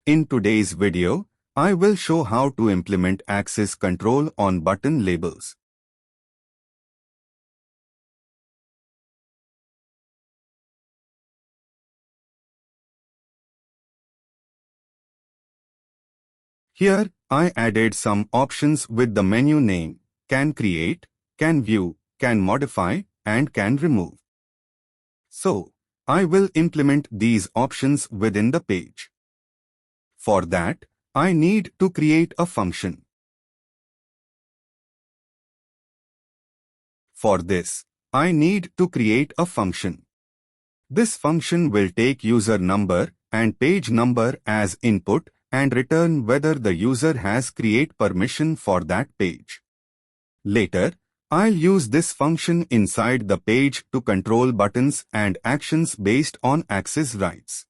In today's video, I will show how to implement access control on button labels. Here, I added some options with the menu name: can create, can view, can modify, and can remove. So, I will implement these options within the page. For that, I need to create a function. For this, I need to create a function. This function will take user number and page number as input and return whether the user has create permission for that page. Later, I'll use this function inside the page to control buttons and actions based on access rights.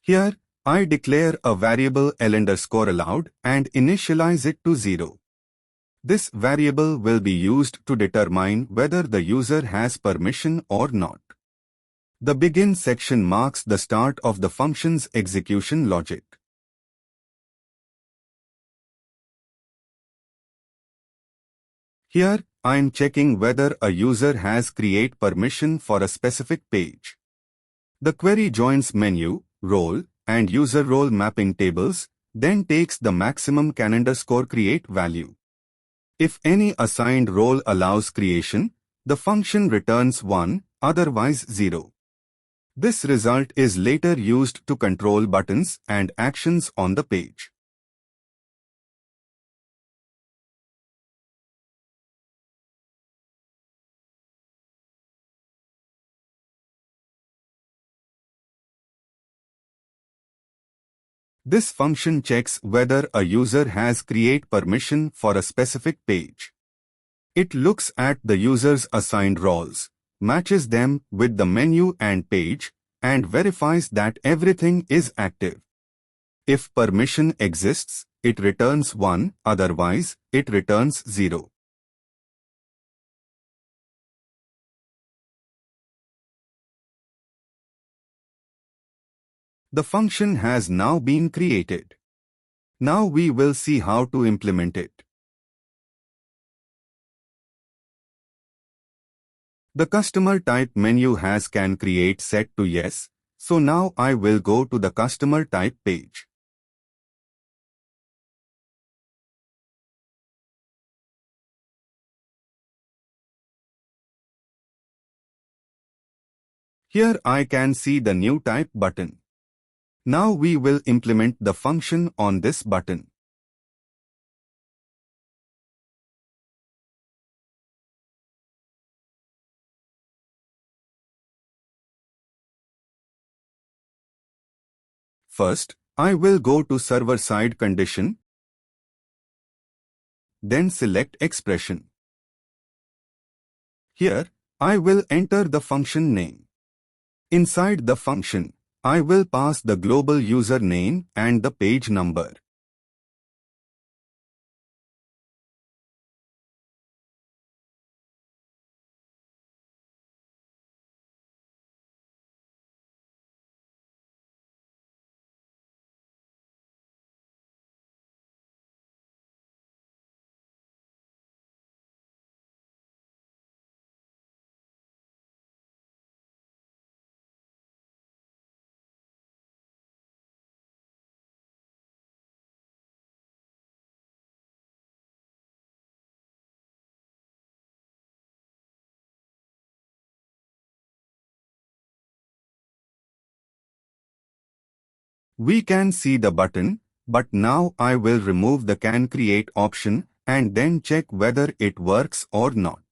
Here, I declare a variable L_allowed and initialize it to 0. This variable will be used to determine whether the user has permission or not. The begin section marks the start of the function's execution logic. Here, I am checking whether a user has create permission for a specific page. The query joins menu, role, and user role mapping tables, then takes the maximum can_create value. If any assigned role allows creation, the function returns 1, otherwise 0. This result is later used to control buttons and actions on the page. This function checks whether a user has create permission for a specific page. It looks at the user's assigned roles, matches them with the menu and page, and verifies that everything is active. If permission exists, it returns 1, otherwise, it returns 0. The function has now been created. Now we will see how to implement it. The customer type menu has can create set to yes, so now I will go to the customer type page. Here I can see the new type button. Now we will implement the function on this button. First, I will go to server-side condition, then select expression. Here, I will enter the function name. Inside the function, I will pass the global user name and the page number. We can see the button, but now I will remove the can create option and then check whether it works or not.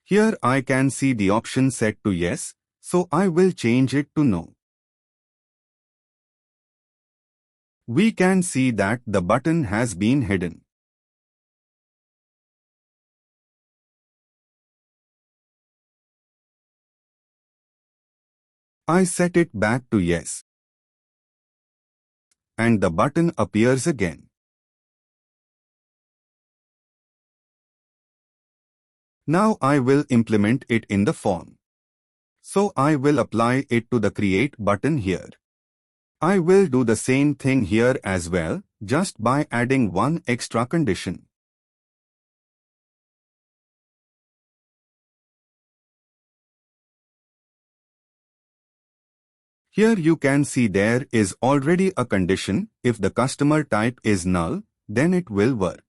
Here I can see the option set to yes, so I will change it to no. We can see that the button has been hidden. I set it back to yes, and the button appears again. Now I will implement it in the form. So I will apply it to the Create button here. I will do the same thing here as well, just by adding one extra condition. Here you can see there is already a condition. If the customer type is null, then it will work.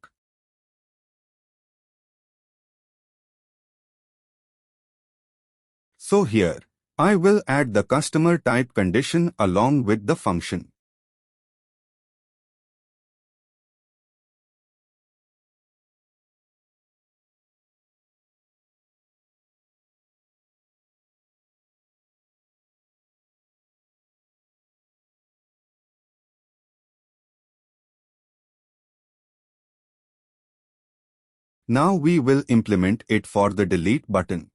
So here, I will add the customer type condition along with the function. Now we will implement it for the delete button.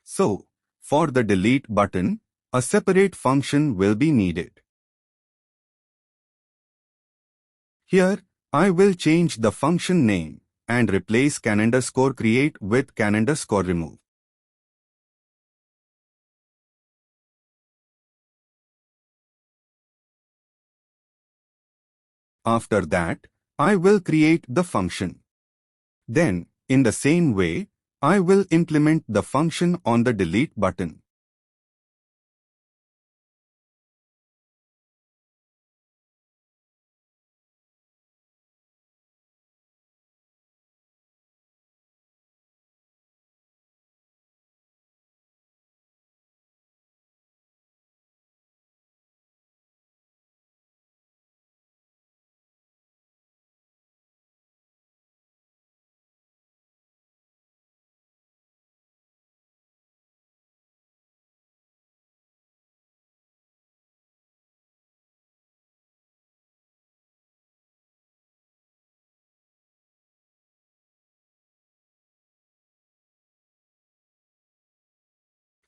So, for the delete button, a separate function will be needed. Here, I will change the function name and replace can_create with can_remove. After that, I will create the function. Then, in the same way, I will implement the function on the delete button.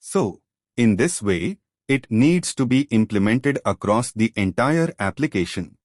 So, in this way, it needs to be implemented across the entire application.